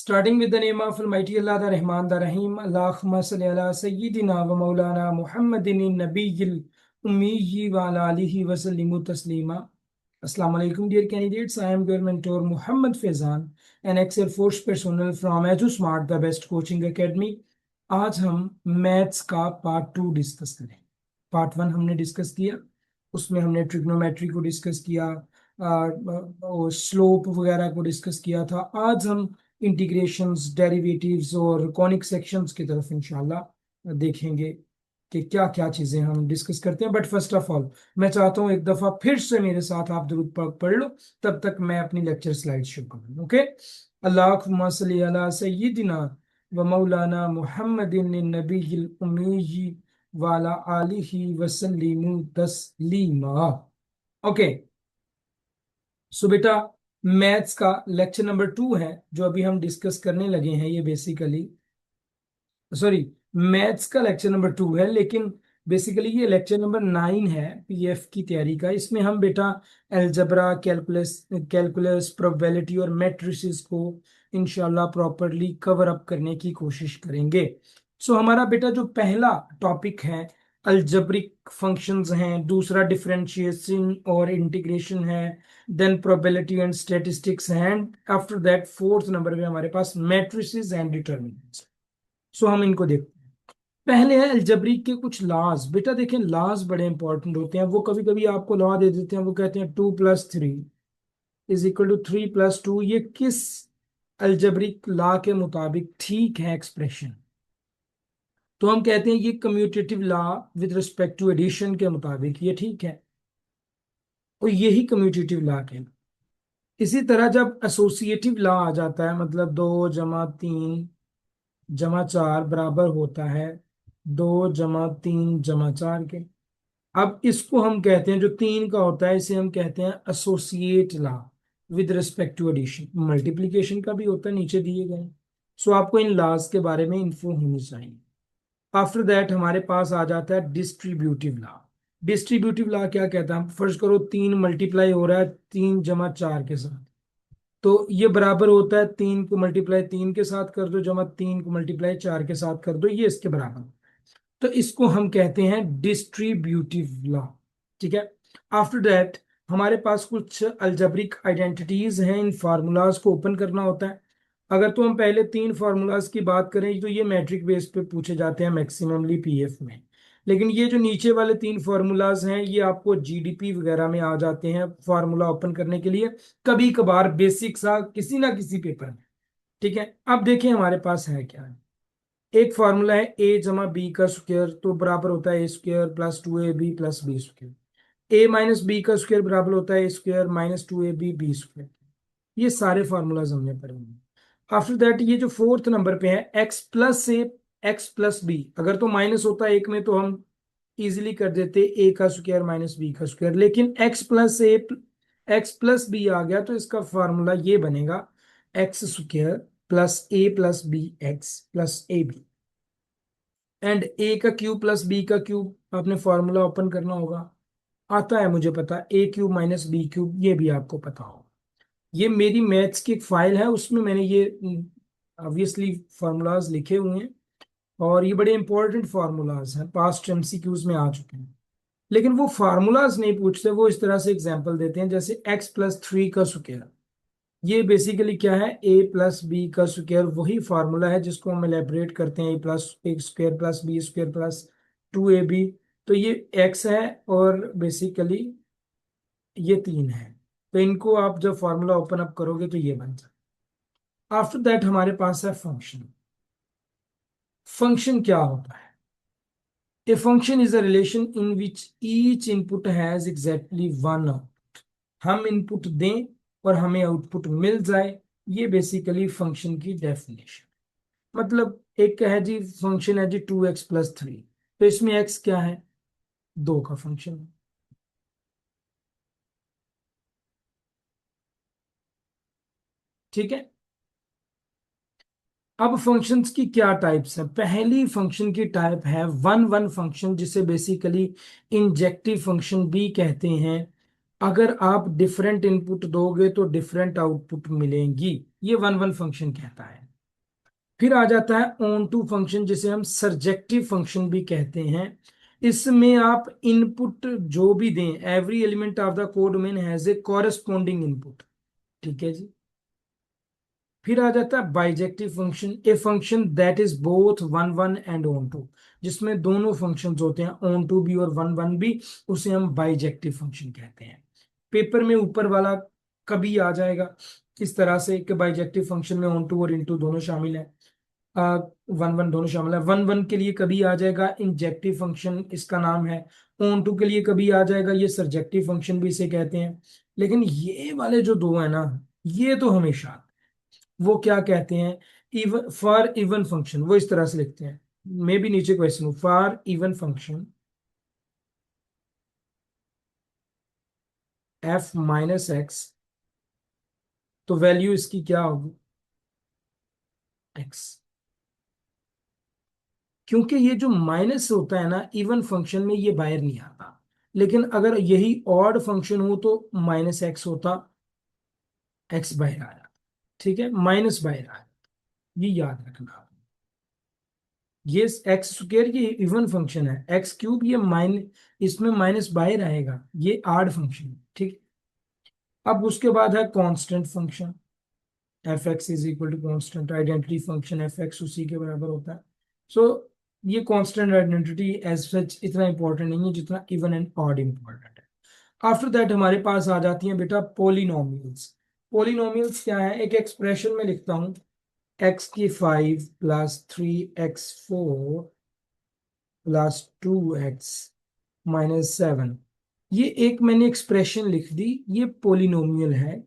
Starting with the name of Almighty Allah, the Rahman, the Rahim. Allahumma salli ala Sayyidina wa Maulana Muhammadin Nabiyil Ummiyyi wa ala alihi wa sallimu taslima. Assalamu alaikum, dear candidates. I am your mentor Muhammad Faizan, an ex-Air Force personnel from EduSmart, the best coaching academy. आज हम maths का part 2 discuss करें। Part 1 हमने discuss किया, उसमें हमने trigonometry को discuss किया और स्लोप वगैरह को डिस्कस किया था। आज हम इंटीग्रेशंस, डेरिवेटिव्स और कॉनिक सेक्शंस की तरफ इंशाल्लाह देखेंगे कि क्या क्या चीजें हम डिस्कस करते हैं। बट फर्स्ट ऑफ ऑल मैं चाहता हूँ एक दफा फिर से मेरे साथ आप दुरूद पाक पढ़ लो, तब तक मैं अपनी लेक्चर स्लाइड शुरू करूँ। ओके, अल्लाहुम्मा सल्ली अला सय्यिदिना व मौलाना मुहम्मदिन नबील उम्मी व अला आलिहि व सल्लिमु तस्लीमा। ओके, सो बेटा मैथ्स का लेक्चर नंबर 2 है जो अभी हम डिस्कस करने लगे हैं। ये बेसिकली मैथ्स का लेक्चर नंबर 2 है, लेकिन बेसिकली ये लेक्चर नंबर 9 है पीएफ की तैयारी का। इसमें हम बेटा अलजबरा, कैलकुलस, प्रोबेबिलिटी और मैट्रिसेस को इंशाल्लाह प्रॉपरली कवर अप करने की कोशिश करेंगे। सो हमारा बेटा जो पहला टॉपिक है अलजब्रिक फंक्शंस हैं, दूसरा डिफरेंशिएशन और इंटीग्रेशन है, देन प्रोबेबिलिटी एंड स्टैटिस्टिक्स हैं, and after that fourth number पे हमारे पास मैट्रिसेस एंड डिटर्मिनेंट्स। सो हम इनको देखते हैं। पहले है अलजब्रिक के कुछ लॉज। बेटा देखें, लॉज बड़े इंपॉर्टेंट होते हैं। वो कभी कभी आपको लॉ दे देते हैं, वो कहते हैं 2+3 = 3+2। ये किस अलजब्रिक लॉ के मुताबिक ठीक है एक्सप्रेशन? तो हम कहते हैं ये commutative law with respect to addition के मुताबिक ये ठीक है, और यही कम्यूटेटिव लॉ के। इसी तरह जब एसोसिएटिव लॉ आ जाता है, मतलब 2+3+4 बराबर होता है 2+3+4 के। अब इसको हम कहते हैं, जो 3 का होता है इसे हम कहते हैं associate law with respect to addition. Multiplication का भी होता है, नीचे दिए गए। सो आपको इन लॉज के बारे में इंफो होनी चाहिए। आफ्टर दैट हमारे पास आ जाता है डिस्ट्रीब्यूटिव लॉ। डिस्ट्रीब्यूटिव लॉ क्या कहता है? फर्स्ट करो 3 मल्टीप्लाई हो रहा है 3+4 के साथ, तो ये बराबर होता है 3 को मल्टीप्लाई 3 के साथ कर दो जमा 3 को मल्टीप्लाई 4 के साथ कर दो, ये इसके बराबर। तो इसको हम कहते हैं डिस्ट्रीब्यूटिव लॉ। ठीक है। आफ्टर दैट हमारे पास कुछ अल्जेब्रिक आइडेंटिटीज हैं। इन फार्मूलाज को ओपन करना होता है। अगर तो हम पहले 3 फार्मूलाज की बात करें तो ये मैट्रिक बेस पे पूछे जाते हैं मैक्सिममली पीएफ में। लेकिन ये जो नीचे वाले 3 फार्मूलाज हैं ये आपको जीडीपी वगैरह में आ जाते हैं फार्मूला ओपन करने के लिए, कभी कभार बेसिक सा किसी ना किसी पेपर में। ठीक है। अब देखिए हमारे पास है क्या है। एक फार्मूला है a जमा b का स्क्वायर, तो बराबर होता है a² + 2ab + b²। a - b का स्क्वायर बराबर होता है a² - 2ab b²। ये सारे फार्मूलाज हमने पढ़े हैं। आफ्टर दैट ये जो फोर्थ नंबर पे है x+a x+b, अगर तो माइनस होता है एक में तो हम इजीली कर देते a² - b²। लेकिन x+b आ गया तो इसका फार्मूला ये बनेगा x² + a+bx + ab। And a³ + b³ आपने फार्मूला ओपन करना होगा, आता है मुझे पता, a³ - b³ ये भी आपको पता होगा। ये मेरी मैथ्स की एक फाइल है, उसमें मैंने ये ऑब्वियसली फार्मूलाज लिखे हुए हैं, और ये बड़े इंपॉर्टेंट फार्मूलाज हैं, पास्ट एमसीक्यूज में आ चुके हैं। लेकिन वो फार्मूलाज नहीं पूछते, वो इस तरह से एग्जांपल देते हैं, जैसे x+3 का स्क्वायर। ये बेसिकली क्या है? a+b का स्क्वायर, वही फार्मूला है जिसको हम एलेबरेट करते हैं a+a² + b² + 2ab। तो ये x है और बेसिकली ये 3 है, तो इनको आप जब फार्मूला ओपन अप करोगे तो ये बन जाए। आफ्टर दैट हमारे पास है फंक्शन। फंक्शन क्या होता है? A function is a relation in which each input has exactly one output. हम इनपुट दें और हमें आउटपुट मिल जाए, ये बेसिकली फंक्शन की डेफिनेशन। मतलब एक है जी, फंक्शन है जी 2x + 3, तो इसमें x क्या है? 2 का फंक्शन है। ठीक है। अब फंक्शंस की क्या टाइप्स है? पहली फंक्शन की टाइप है वन वन फंक्शन, जिसे बेसिकली इंजेक्टिव फंक्शन भी कहते हैं। अगर आप डिफरेंट इनपुट दोगे तो डिफरेंट आउटपुट मिलेंगी, ये वन वन फंक्शन कहता है। फिर आ जाता है ऑन टू फंक्शन, जिसे हम सरजेक्टिव फंक्शन भी कहते हैं। इसमें आप इनपुट जो भी दें, every element of the codomain has a corresponding input. ठीक है जी। फिर आ जाता है bijective function, a function that is both one one and onto टू, जिसमें दोनों फंक्शंस होते हैं, ऑन टू भी और वन वन भी, उसे हम बाइजेक्टिव फंक्शन कहते हैं। पेपर में ऊपर वाला कभी आ जाएगा इस तरह से कि बाइजेक्टिव फंक्शन में ऑन टू और इनटू दोनों शामिल है, वन वन दोनों शामिल है। वन वन के लिए कभी आ जाएगा इंजेक्टिव फंक्शन, इसका नाम है। ऑन टू के लिए कभी आ जाएगा ये सरजेक्टिव फंक्शन भी इसे कहते हैं। लेकिन ये वाले जो दो है ना, ये तो हमेशा, वो क्या कहते हैं, इवन फॉर इवन फंक्शन, वो इस तरह से लिखते हैं। मे भी नीचे क्वेश्चन हो, for even function F minus x, तो वैल्यू इसकी क्या होगी, एक्स। क्योंकि ये जो माइनस होता है ना इवन फंक्शन में, ये बाहर नहीं आता। लेकिन अगर यही ऑड फंक्शन हो तो माइनस एक्स होता, एक्स बाहर आया। ठीक है, माइनस बाहर आया, ये याद रखना। ये एक्स स्क्वायर ये इवन फंक्शन है, एक्स क्यूब ये इसमें माइनस बाहर आएगा, ये आड फंक्शन है। ठीक। अब उसके बाद है constant function, f x is equal to constant identity function, f x उसी के बराबर होता है। सो ये कांस्टेंट आइडेंटिटी एज सच इतना इंपॉर्टेंट नहीं है जितना इवन एंड ऑड इंपॉर्टेंट है। आफ्टर दैट हमारे पास आ जाती हैं बेटा पोलिनोमियल्स। पोलिनोमियल्स क्या है, एक एक्सप्रेशन में लिखता हूं, एक्स की 5 + 3x4 +2x - 7, ये एक मैंने एक्सप्रेशन लिख दी, ये पोलिनोमियल है।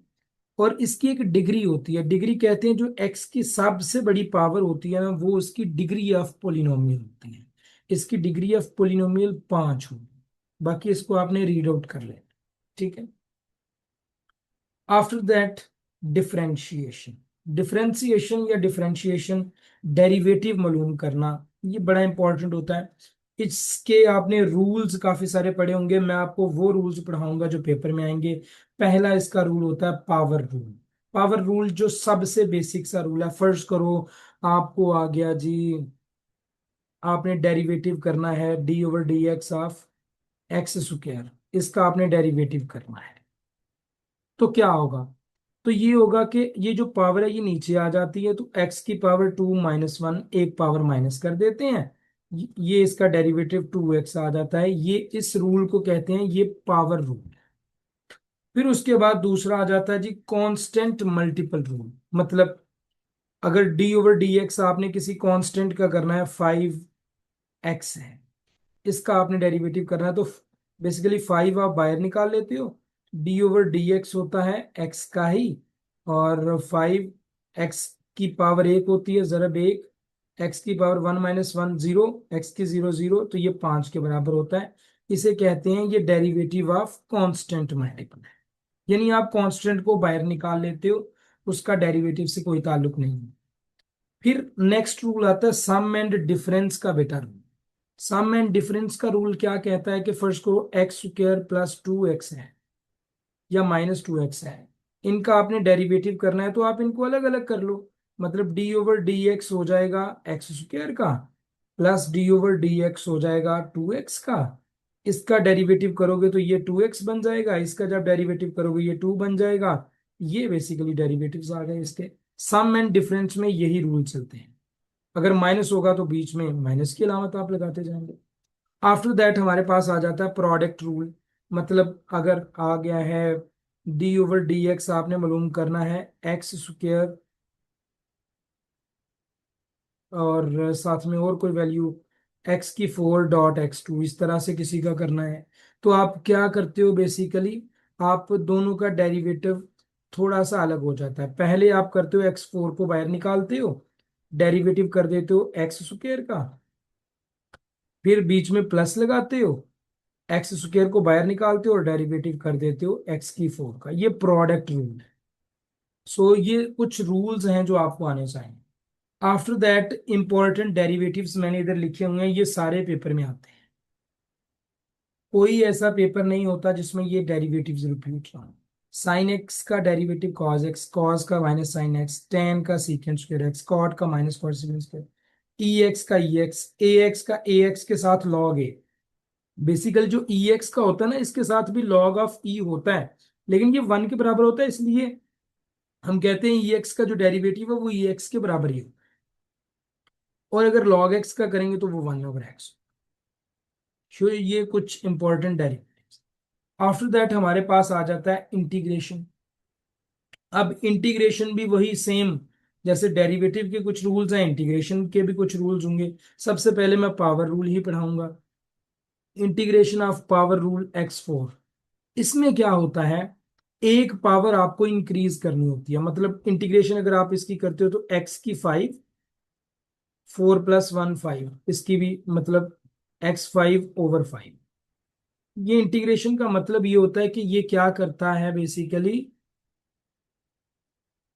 और इसकी एक डिग्री होती है, डिग्री कहते हैं जो एक्स की सबसे बड़ी पावर होती है ना, वो उसकी डिग्री ऑफ पोलिनोमियल होती है। इसकी डिग्री ऑफ पोलिनोमियल 5 होगी। बाकी इसको आपने रीड आउट कर लेना। ठीक है। आफ्टर दैट डिफरेंशिएशन, डिफरेंशिएशन या डिफरेंशिएशन, डेरिवेटिव मालूम करना, ये बड़ा इंपॉर्टेंट होता है। इसके आपने रूल्स काफी सारे पढ़े होंगे, मैं आपको वो रूल्स पढ़ाऊंगा जो पेपर में आएंगे। पहला इसका रूल होता है पावर रूल। पावर रूल जो सबसे बेसिक सा रूल है, फर्ज करो आपको आ गया जी, आपने डेरिवेटिव करना है d/dx ऑफ एक्स स्क्वायर, इसका आपने डेरिवेटिव करना है, तो क्या होगा, तो ये होगा कि ये जो पावर है ये नीचे आ जाती है, तो x की पावर 2 - 1 एक पावर माइनस कर देते हैं, ये इसका डेरिवेटिव 2x आ जाता है। ये इस रूल को कहते हैं ये पावर रूल। फिर उसके बाद दूसरा आ जाता है जी कांस्टेंट मल्टीपल रूल। मतलब अगर d/dx आपने किसी कांस्टेंट का करना है, 5x है, इसका आपने डेरिवेटिव करना है, तो बेसिकली 5 आप बाहर निकाल लेते हो, d/dx होता है x का ही, और 5 x की पावर 1 होती है, जरब 1, x की पावर 1 - 1 0, x की 0 0, तो ये 5 के बराबर होता है। इसे कहते हैं ये डेरिवेटिव ऑफ कांस्टेंट मल्टीपल है। यानी आप कांस्टेंट को बाहर निकाल लेते हो, उसका डेरिवेटिव से कोई ताल्लुक नहीं है। फिर नेक्स्ट रूल आता है सम एंड डिफरेंस का बेटा रूल। सम एंड डिफरेंस का रूल क्या कहता है कि फर्स्ट को x² + 2x है या -2x है, इनका आपने डेरिवेटिव करना है, तो आप इनको अलग अलग कर लो। मतलब d/dx हो जाएगा x² का, प्लस d/dx हो जाएगा 2x का। इसका डेरिवेटिव करोगे तो ये 2x बन जाएगा, इसका जब डेरिवेटिव करोगे ये 2 बन जाएगा। ये बेसिकली डेरिवेटिव्स आ गए इसके। सम एंड डिफरेंस में यही रूल चलते हैं, अगर माइनस होगा तो बीच में माइनस की अलामत आप लगाते जाएंगे। आफ्टर दैट हमारे पास आ जाता है प्रोडक्ट रूल। मतलब अगर आ गया है d/dx आपने मालूम करना है x² और साथ में और कोई वैल्यू x⁴ इस तरह से किसी का करना है, तो आप क्या करते हो बेसिकली, आप दोनों का डेरिवेटिव थोड़ा सा अलग हो जाता है। पहले आप करते हो x4 को बाहर निकालते हो, डेरिवेटिव कर देते हो x² का, फिर बीच में प्लस लगाते हो, x² को बाहर निकालते हो और डेरिवेटिव कर देते हो x⁴ का। ये प्रोडक्ट रूल है। सो ये कुछ रूल्स हैं जो आपको आने चाहिए। आफ्टर दैट इंपॉर्टेंट डेरिवेटिव्स मैंने इधर लिखे हुए हैं, ये सारे पेपर में आते हैं, कोई ऐसा पेपर नहीं होता जिसमें ये डेरिवेटिव्स रिपीट ना हो, साइन एक्स का डेरिवेटिव कॉस एक्स, कॉस का माइनस साइन एक्स, टेन का सीकेंड स्क्वायर एक्स, कॉट का माइनस कॉट सीकेंड स्क्वायर, ई एक्स का ई एक्स, ए एक्स का ए एक्स के साथ लॉग ए। बेसिकली जो ई एक्स का होता है ना, इसके साथ भी लॉग ऑफ ई होता है, लेकिन ये वन के बराबर होता है, इसलिए हम कहते हैं ई एक्स का जो डेरिवेटिव है वो ई एक्स के बराबर ही होता है, और अगर लॉग एक्स का करेंगे तो वो वन ओवर एक्स। सो ये कुछ इंपॉर्टेंट डेरिवेटिव। आफ्टर दैट हमारे पास आ जाता है इंटीग्रेशन। अब इंटीग्रेशन भी वही सेम, जैसे डेरिवेटिव के कुछ रूल्स हैं, इंटीग्रेशन के भी कुछ रूल्स होंगे। सबसे पहले मैं पावर रूल ही पढ़ाऊंगा, integration of power rule x4। इसमें क्या होता है, एक पावर आपको इंक्रीज करनी होती है, मतलब इंटीग्रेशन अगर आप इसकी करते हो तो x की 5, 4 + 1 5, इसकी भी मतलब x5/5। ये इंटीग्रेशन का मतलब ये होता है कि ये क्या करता है, बेसिकली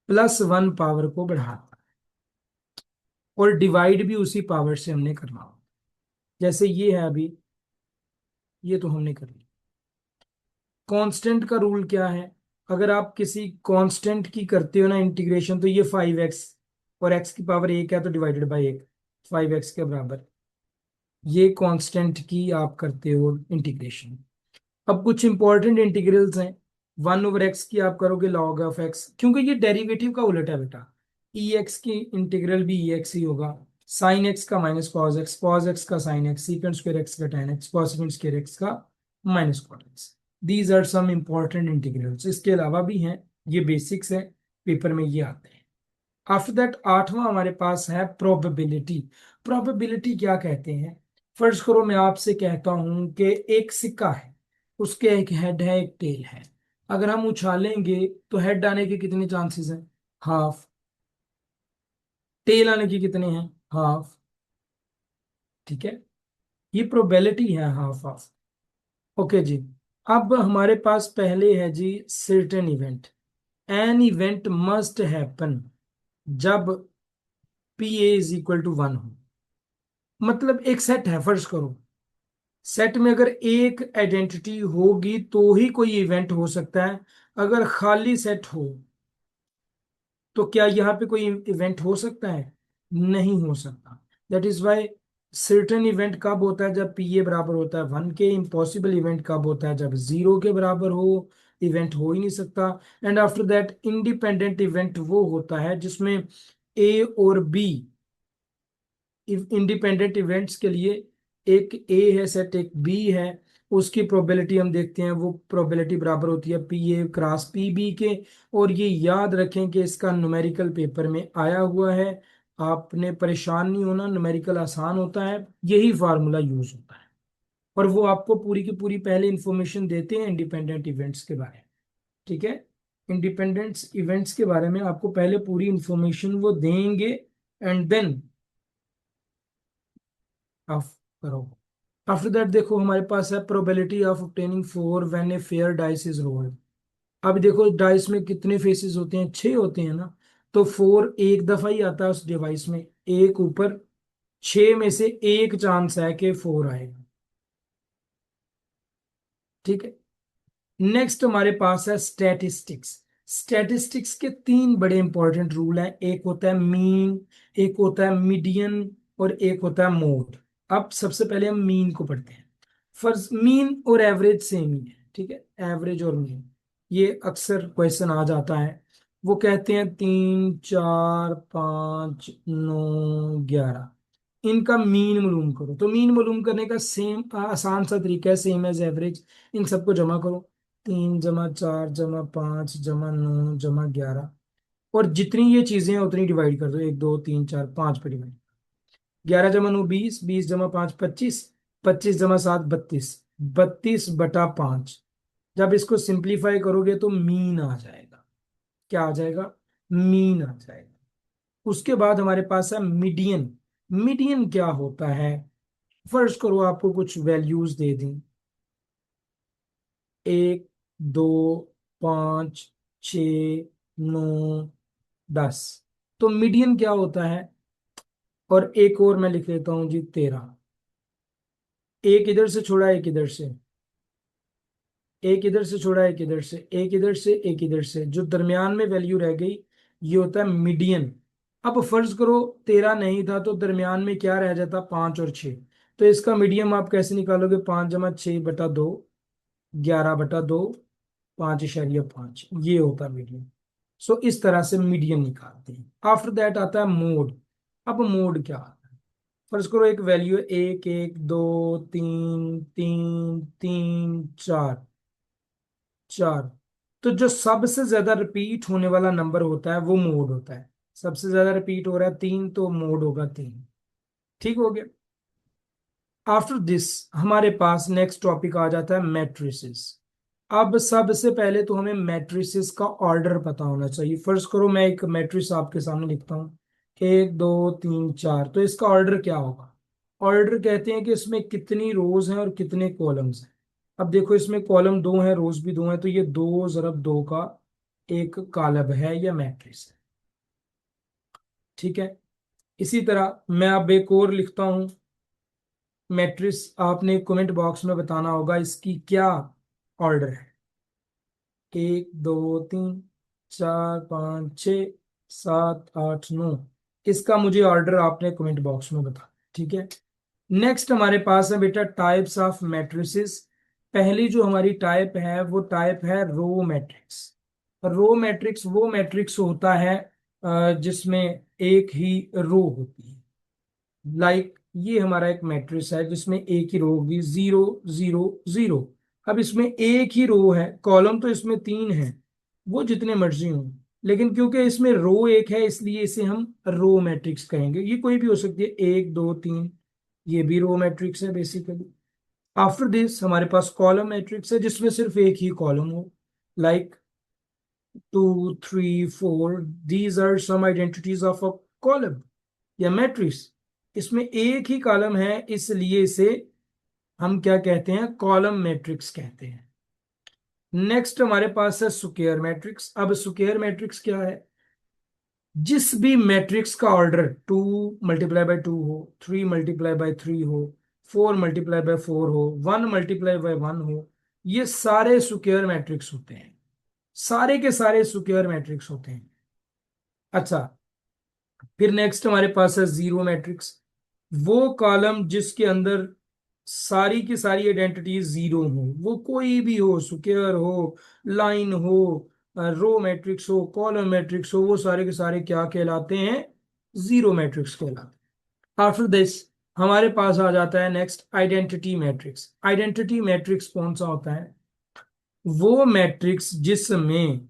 +1 पावर को बढ़ाता है, और डिवाइड भी उसी पावर से हमने करना होता है। जैसे ये है अभी, ये तो हमने कर लिया। कांस्टेंट का रूल क्या है, अगर आप किसी कांस्टेंट की करते हो ना इंटीग्रेशन, तो ये 5x, और x की पावर 1 है तो डिवाइडेड बाई 1, 5x के बराबर। ये कांस्टेंट की आप करते हो इंटीग्रेशन। अब कुछ इंपॉर्टेंट इंटीग्रल्स हैं। 1/x की आप करोगे log ऑफ x, क्योंकि ये डेरिवेटिव का उलट है बेटा, ई एक्स की इंटीग्रल भी ई एक्स ही होगा। साइन एक्स का माइनस कॉस एक्स का sine x, secant square x का tan x, cosecant square x का minus cot x. These are some important integrals, इसके अलावा भी हैं, ये बेसिक्स है, पेपर में ये आते हैं। आफ्टर दैट आठवां हमारे पास है प्रोबेबिलिटी। प्रोबेबिलिटी क्या कहते हैं, फर्ज करो मैं आपसे कहता हूं कि एक सिक्का है, उसके एक हेड है एक टेल है, अगर हम उछालेंगे तो हेड आने के कितने चांसेस हैं, हाफ, टेल आने के कितने हैं, हाफ। ठीक है, ये प्रोबेबिलिटी है, हाफ हाफ। ओके जी। अब हमारे पास पहले है जी certain event. An event must happen जब P(a = 1) हो। मतलब एक सेट है, फर्ज करो सेट में अगर एक आइडेंटिटी होगी तो ही कोई इवेंट हो सकता है, अगर खाली सेट हो तो क्या यहाँ पे कोई इवेंट हो सकता है, नहीं हो सकता। That is why certain event कब होता है, जब पी ए बराबर होता है 1 के। इम्पॉसिबल इवेंट कब होता है, जब 0 के बराबर हो, इवेंट हो ही नहीं सकता। And after that independent event वो होता है जिसमें ए और बी, इंडिपेंडेंट इवेंट्स के लिए एक ए है सेट, एक बी है, उसकी प्रोबेबिलिटी हम देखते हैं, वो प्रोबेबिलिटी बराबर होती है P(a)×P(b) के। और ये याद रखें कि इसका न्यूमेरिकल पेपर में आया हुआ है, आपने परेशान नहीं होना, न्यूमेरिकल आसान होता है, यही फार्मूला यूज होता है। और वो आपको पूरी की पूरी पहले इंफॉर्मेशन देते हैं इंडिपेंडेंट इवेंट्स के बारे में। ठीक है, इंडिपेंडेंट इवेंट्स के बारे में आपको पहले पूरी इंफॉर्मेशन वो देंगे, एंड देन आप करो। आफ्टर दैट देखो हमारे पास है probability of obtaining 4 when a fair dice is rolled. अब देखो डाइस में कितने फेसेस होते हैं, 6 होते हैं ना, तो 4 एक दफा ही आता है उस डिवाइस में, एक ऊपर, 6 में से एक चांस है कि 4 आएगा। ठीक है, नेक्स्ट हमारे पास है स्टैटिस्टिक्स। स्टैटिस्टिक्स के 3 बड़े इंपॉर्टेंट रूल हैं, एक होता है मीन, एक होता है मीडियन, और एक होता है मोड। अब सबसे पहले हम मीन को पढ़ते हैं। फर्स्ट, मीन और एवरेज सेम ही है, ठीक है, एवरेज और मीन ये अक्सर क्वेश्चन आ जाता है। वो कहते हैं 3, 4, 5, 9, 11, इनका मीन मालूम करो। तो मीन मालूम करने का सेम आसान सा तरीका है, सेम एज एवरेज। इन सबको जमा करो, 3 + 4 + 5 + 9 + 11, और जितनी ये चीजें हैं उतनी डिवाइड कर दो, 1 2 3 4 5 पे डिवाइड। 11 × 9 20, 20 + 5 25, 25 + 7 32, 32/5। जब इसको सिंप्लीफाई करोगे तो मीन आ जाएगा। क्या आ जाएगा, मीन आ जाएगा। उसके बाद हमारे पास है मीडियन। मीडियन क्या होता है, फर्ज करो आपको कुछ वैल्यूज दे दी, 1 2 5 6 9 10, तो मीडियन क्या होता है, और एक और मैं लिख लेता हूं जी 13, एक इधर से छोड़ा एक इधर से, एक इधर से छोड़ा, एक इधर से, एक इधर से, एक इधर से, जो दरमियान में वैल्यू रह गई ये होता है मीडियन। अब फर्ज करो 13 नहीं था तो दरमियान में क्या रह जाता, 5 और 6। तो इसका मीडियम आप कैसे निकालोगे, 5 जमा 6 बटा 2, 11/2, 5.5, ये होता है मीडियम। सो इस तरह से मीडियन निकालते हैं। आफ्टर दैट आता है मोड। अब मोड क्या आता है, फर्ज करो एक वैल्यू है 1, 1, 2, 3, 3, 3, 4, 4। तो जो सबसे ज्यादा रिपीट होने वाला नंबर होता है वो मोड होता है। सबसे ज्यादा रिपीट हो रहा है 3, तो मोड होगा 3। ठीक हो गया। आफ्टर दिस हमारे पास नेक्स्ट टॉपिक आ जाता है मैट्रिसेस। अब सबसे पहले तो हमें मैट्रिसेस का ऑर्डर पता होना चाहिए। फर्स्ट करो मैं एक मैट्रिक्स आपके सामने लिखता हूँ, 1, 2, 3, 4। तो इसका ऑर्डर क्या होगा, ऑर्डर कहते हैं कि इसमें कितनी रोज हैं और कितने कॉलम्स हैं। अब देखो इसमें कॉलम 2 हैं, रोज भी 2 हैं, तो ये 2 × 2 का एक कॉलम है या मैट्रिक्स है। ठीक है। इसी तरह मैं अब एक और लिखता हूं मैट्रिक्स, आपने कमेंट बॉक्स में बताना होगा इसकी क्या ऑर्डर है। 1, 2, 3, 4, 5, 6, 7, 8, 9, इसका मुझे ऑर्डर आपने कमेंट बॉक्स में बताना। ठीक है। नेक्स्ट हमारे पास है बेटा टाइप्स ऑफ मैट्रिसेस। पहली जो हमारी टाइप है वो टाइप है रो मैट्रिक्स। रो मैट्रिक्स वो मैट्रिक्स होता है जिसमें एक ही रो होती है। ये हमारा एक मैट्रिक्स है जिसमें एक ही रो होगी, 0, 0, 0। अब इसमें एक ही रो है, कॉलम तो इसमें 3 है, वो जितने मर्जी हों, लेकिन क्योंकि इसमें रो एक है इसलिए इसे हम रो मैट्रिक्स कहेंगे। ये कोई भी हो सकती है, 1, 2, 3, ये भी रो मैट्रिक्स है बेसिकली। आफ्टर दिस हमारे पास कॉलम मैट्रिक्स है जिसमें सिर्फ एक ही कॉलम हो, like 2, 3, 4, these are some identities of a column या मैट्रिक्स। इसमें एक ही कॉलम है इसलिए इसे हम क्या कहते हैं, कॉलम मैट्रिक्स कहते हैं। नेक्स्ट हमारे पास है स्क्वायर मैट्रिक्स। अब स्क्वायर मैट्रिक्स क्या है, जिस भी मैट्रिक्स का ऑर्डर 2 × 2 हो, 3 × 3 हो, 4 × 4 हो, 1 × 1 हो, ये सारे स्क्वायर मैट्रिक्स होते हैं। सारे के सारे स्क्वायर मैट्रिक्स होते हैं। अच्छा, फिर नेक्स्ट हमारे पास है जीरो मैट्रिक्स। वो कॉलम जिसके अंदर सारी की सारी आइडेंटिटीज जीरो हो, वो कोई भी हो, स्क्वायर हो, लाइन हो, रो मैट्रिक्स हो, कॉलम मैट्रिक्स हो, वो सारे के सारे क्या कहलाते हैं, जीरो मैट्रिक्स कहलाते हैं। आफ्टर दिस हमारे पास आ जाता है next identity matrix. Identity matrix कौन सा होता है, वो मैट्रिक्स जिसमें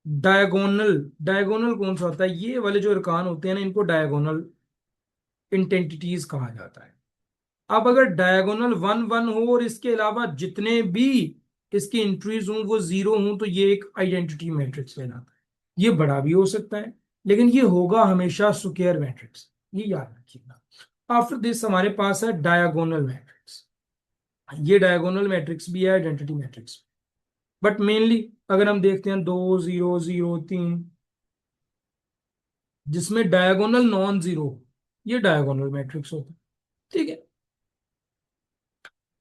डायगोनल, डायगोनल कौन सा होता है, ये वाले जो अरकान होते हैं ना इनको डायगोनल इंटेंटिटीज कहा जाता है। अब अगर डायगोनल 1, 1 हो और इसके अलावा जितने भी इसकी एंट्रीज हों वो जीरो हों तो ये एक आइडेंटिटी मैट्रिक्स कहलाता है। ये बड़ा भी हो सकता है लेकिन ये होगा हमेशा स्क्वायर मैट्रिक्स, ये याद रखिएगा। आफ्टर दिस हमारे पास है डायगोनल मैट्रिक्स। ये डायगोनल मैट्रिक्स भी है, आइडेंटिटी मैट्रिक्स। बट मेनली अगर हम देखते हैं 2, 0, 0, 3, जिसमें डायगोनल नॉन जीरो, ये डायगोनल मैट्रिक्स होता है। ठीक है।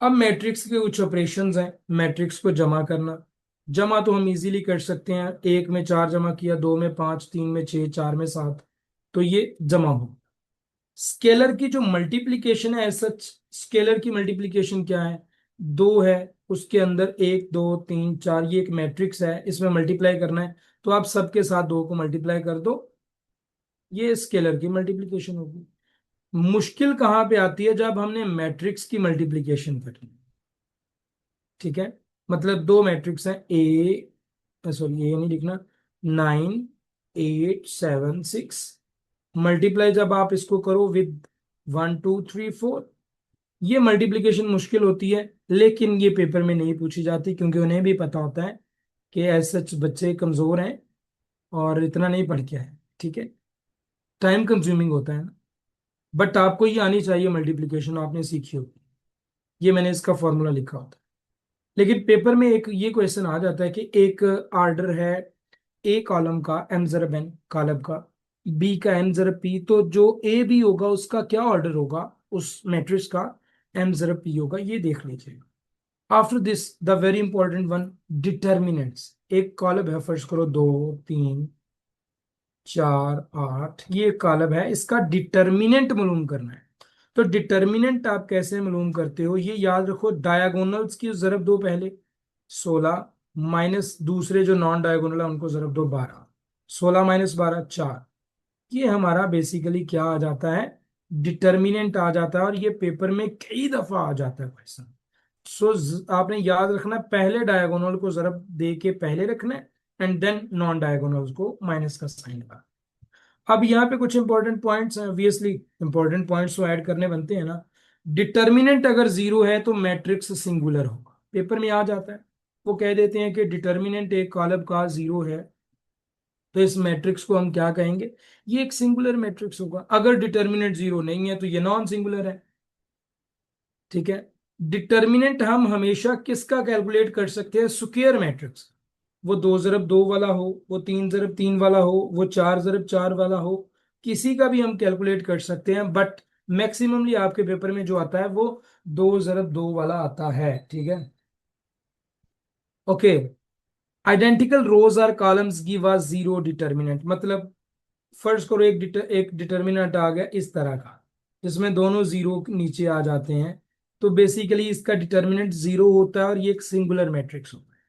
अब मैट्रिक्स के कुछ ऑपरेशंस हैं, मैट्रिक्स को जमा करना। जमा तो हम इजीली कर सकते हैं, 1 में 4 जमा किया, 2 में 5, 3 में 6, 4 में 7, तो ये जमा हो। स्केलर की जो मल्टीप्लीकेशन है, सच स्केलर की मल्टीप्लीकेशन क्या है, 2 है, उसके अंदर 1, 2, 3, 4, ये एक मैट्रिक्स है, इसमें मल्टीप्लाई करना है, तो आप सबके साथ 2 को मल्टीप्लाई कर दो, ये स्केलर की मल्टीप्लीकेशन होगी। मुश्किल कहाँ पे आती है, जब हमने मैट्रिक्स की मल्टीप्लीकेशन करनी। ठीक है। मतलब दो मैट्रिक्स हैं, ए सॉरी ए नहीं लिखना, 9, 8, 7, 6, मल्टीप्लाई जब आप इसको करो विद 1, 2, 3, 4, ये मल्टीप्लीकेशन मुश्किल होती है लेकिन ये पेपर में नहीं पूछी जाती क्योंकि उन्हें भी पता होता है कि ऐसे सच बच्चे कमजोर हैं और इतना नहीं पढ़ के आए। ठीक है। टाइम कंज्यूमिंग होता है ना, बट आपको ये आनी चाहिए, मल्टीप्लीकेशन आपने सीखी होगी, ये मैंने इसका फॉर्मूला लिखा होता है। लेकिन पेपर में एक ये क्वेश्चन आ जाता है कि एक ऑर्डर है, ए कॉलम का एम जरब एन, कॉलम का बी का एम जरब पी, तो जो ए बी होगा उसका क्या ऑर्डर होगा उस मैट्रिक्स का, एम जरब पी होगा, ये देख लीजिएगा। After this the very important one, determinants. एक कॉलम है, फर्स्ट करो 2 3 4 8, ये कॉलम है, इसका डिटर्मिनेंट मालूम करना है। तो डिटर्मिनेंट आप कैसे मालूम करते हो, ये याद रखो, डायगोनल्स की जरब दो पहले, 16 माइनस दूसरे जो नॉन डायगोनल है उनको जरब दो 12, 16 माइनस 12 4। ये हमारा बेसिकली क्या आ जाता है, डिटर्मिनेंट आ जाता है, और ये पेपर में कई दफा आ जाता है क्वेश्चन। सो आपने याद रखना, पहले डायगोनल को जरब दे के पहले रखना है, एंड देन नॉन डायगोनल्स को माइनस का साइन लगा। अब यहाँ पे कुछ इंपॉर्टेंट पॉइंट्स हैं, ऑब्वियसली इंपॉर्टेंट पॉइंट्स तो ऐड करने बनते हैं ना। डिटर्मिनेंट अगर जीरो है तो मैट्रिक्स सिंगुलर होगा, पेपर में आ जाता है। वो कह देते हैं कि डिटर्मिनेंट एक कॉलम का जीरो है, तो इस मैट्रिक्स को हम क्या कहेंगे, ये एक सिंगुलर मैट्रिक्स होगा। अगर डिटर्मिनेंट जीरो नहीं है तो ये नॉन सिंगुलर है। ठीक है। डिटर्मिनेंट हम हमेशा किसका कैलकुलेट कर सकते हैं, स्क्वायर मैट्रिक्स। वो 2 ज़रब 2 वाला हो, वो 3 ज़रब 3 वाला हो, वो 4 ज़रब 4 वाला हो, किसी का भी हम कैलकुलेट कर सकते हैं, बट मैक्सिममली आपके पेपर में जो आता है वो 2 ज़रब 2 वाला आता है। ठीक है। Okay. Identical rows are columns give us zero determinant, मतलब फर्ज करो एक डिटर्मिनेंट आ गया इस तरह का, जिसमें दोनों जीरो नीचे आ जाते हैं, तो बेसिकली इसका डिटर्मिनेंट जीरो होता है और ये एक सिंगुलर मैट्रिक्स होता है।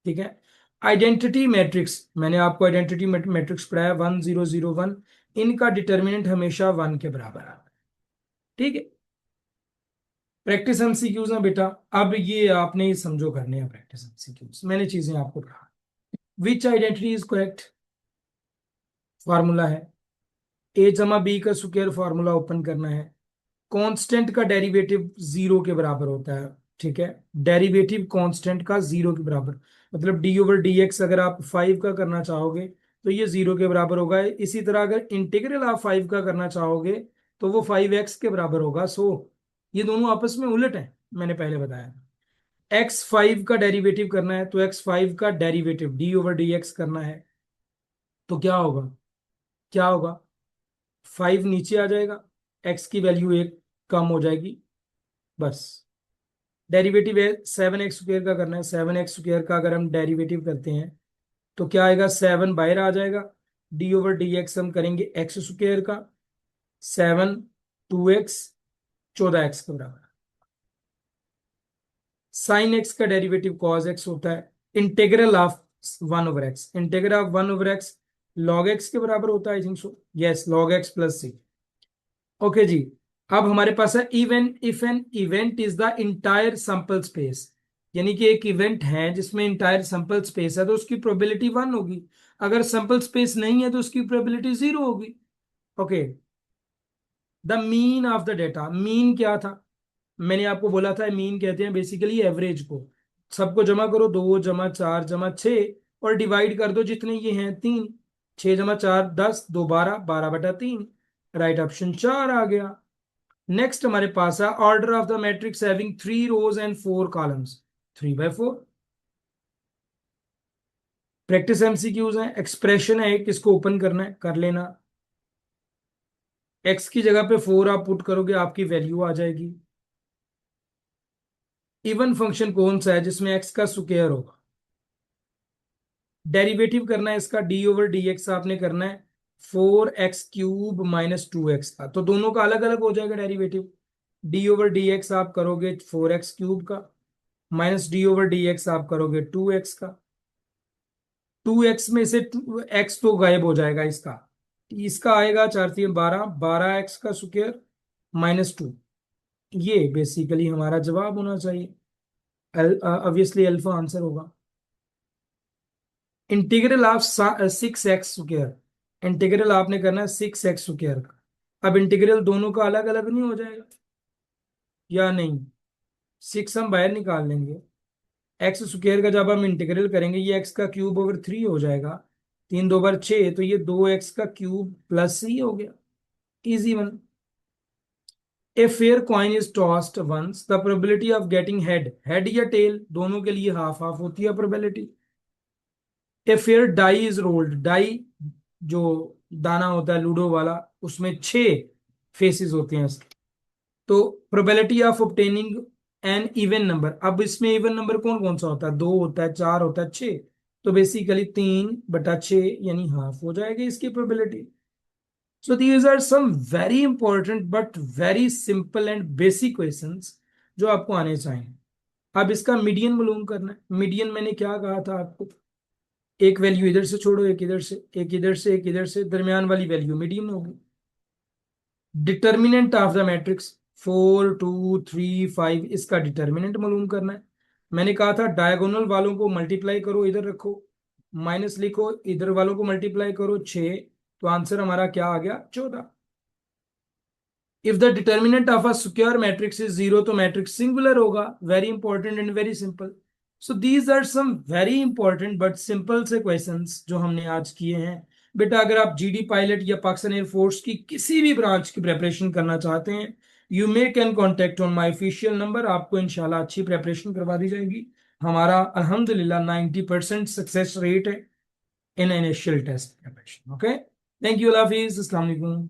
ठीक है। आइडेंटिटी मैट्रिक्स, मैंने आपको आइडेंटिटी मैट्रिक्स पढ़ाया 1 0 0 1, इनका डिटर्मिनेंट हमेशा 1 के बराबर आता है। ठीक है। प्रैक्टिस एमसीक्यूज हैं बेटा। अब ये आपने ही समझो करने हैं प्रैक्टिस एमसीक्यूज, मैंने चीजें आपको पढ़ा। विच आइडेंटिटी इज करेक्ट, फार्मूला है, ए जमा बी का स्क्वायर, फार्मूला ओपन करना है। कांस्टेंट का डेरिवेटिव जीरो के बराबर होता है। ठीक है। डेरिवेटिव कांस्टेंट का जीरो के बराबर, मतलब डी ओवर डी एक्स अगर आप 5 का करना चाहोगे तो ये जीरो के बराबर होगा। इसी तरह अगर इंटीग्रल आप 5 का करना चाहोगे तो वो 5x के बराबर होगा। सो ये दोनों आपस में उलट है, मैंने पहले बताया। x5 का डेरिवेटिव करना है तो x5 का derivative D over D x करना है, तो क्या होगा, क्या होगा, 5 नीचे आ जाएगा, x की वैल्यू 1 कम हो जाएगी, बस। डेरिवेटिव है 7x स्क्वायर का करना है, 7x स्क्वायर का अगर हम डेरिवेटिव करते हैं तो क्या आएगा, 7 बाहर आ जाएगा, डी ओवर डी एक्स हम करेंगे x स्क्वायर का, 7 2x 14x के बराबर। साइन एक्स का डेरिवेटिव कॉस एक्स होता है। Integral of 1/x, integral of 1/x log x के बराबर होता है, I think so, yes, log x plus c. Okay जी। अब हमारे पास है even if an event is the entire sample space, यानी कि एक इवेंट है जिसमें इंटायर सैंपल स्पेस है तो उसकी प्रोबेबिलिटी 1 होगी। अगर सैंपल स्पेस नहीं है तो उसकी प्रोबेबिलिटी 0 होगी। Okay. The mean of the data, mean क्या था, मैंने आपको बोला था मीन कहते हैं बेसिकली एवरेज को। सबको जमा करो, 2 जमा 4 जमा 6 और डिवाइड कर दो जितने ये हैं 3, 6 जमा 4 10, 2 12, 12/3, राइट ऑप्शन 4 आ गया। नेक्स्ट हमारे पास है order of the matrix having 3 rows and 4 columns, 3/4। Practice MCQs है, एक्सप्रेशन है एक, इसको ओपन करना है, कर लेना। एक्स की जगह पे 4 आप पुट करोगे, आपकी वैल्यू आ जाएगी। इवन फंक्शन कौन सा है जिसमें एक्स का स्क्वायर होगा, डेरिवेटिव करना है इसका, डी ओवर डी एक्स आपने करना है 4x³ माइनस 2x का, तो दोनों का अलग अलग हो जाएगा derivative. D over D x आप करोगे 4x³ का, minus D over D x आप करोगे 2x का। 2x में से x तो गायब हो जाएगा इसका, इसका आएगा 4×3 12, 12x का स्क्वायर माइनस 2। ये बेसिकली हमारा जवाब होना चाहिए, ऑब्वियसली अल्फा आंसर होगा। Integral of 6x square, integral आपने करना है 6x स्क्वायर का। अब इंटीग्रल दोनों का अलग अलग नहीं हो जाएगा या नहीं, 6 हम बाहर निकाल लेंगे, एक्स स्क्वायर का जब हम इंटीग्रल करेंगे ये x³/3 हो जाएगा, 3×2 = 6, तो ये 2x³ प्लस ही हो गया, easy one. A fair coin is tossed once, the probability of getting head, head या टेल दोनों के लिए हाफ हाफ होती है probability. A fair die is rolled, die जो दाना होता है लूडो वाला, उसमें 6 फेसेस होते हैं इसके, तो probability of obtaining an even number. अब इसमें इवन नंबर कौन कौन सा होता है? 2 होता है, 4 होता है, 6। तो बेसिकली 3/6 यानी हाफ हो जाएगी इसकी probability. So these are some very important but very simple and basic questions जो आपको आने चाहिए। अब इसका मीडियन मालूम करना है। मीडियन मैंने क्या कहा था आपको? एक वैल्यू इधर से छोड़ो, एक इधर से, एक इधर से, एक इधर से, दरमियान वाली वैल्यू मीडियन होगी। डिटर्मिनेंट ऑफ द मैट्रिक्स 4 2 3 5, इसका डिटर्मिनेंट मालूम करना है। मैंने कहा था डायगोनल वालों को मल्टीप्लाई करो, इधर रखो, माइनस लिखो, इधर वालों को मल्टीप्लाई करो 6, तो आंसर हमारा क्या आ गया? 14। If the determinant of a square matrix is 0, तो मैट्रिक्स सिंगुलर होगा। Very important and very simple. So these are some very important but simple से क्वेश्चंस जो हमने आज किए हैं। बेटा अगर आप जीडी पायलट या पाकिस्तान एयरफोर्स की किसी भी ब्रांच की प्रेपरेशन करना चाहते हैं, you may can contact on my official number. आपको इंशाल्लाह अच्छी प्रेपरेशन करवा दी जाएगी। हमारा अल्हम्दुलिल्लाह 90% सक्सेस रेट है in initial test preparation. Okay, thank you, अल्लाह हाफिज, अस्सलाम वालेकुम।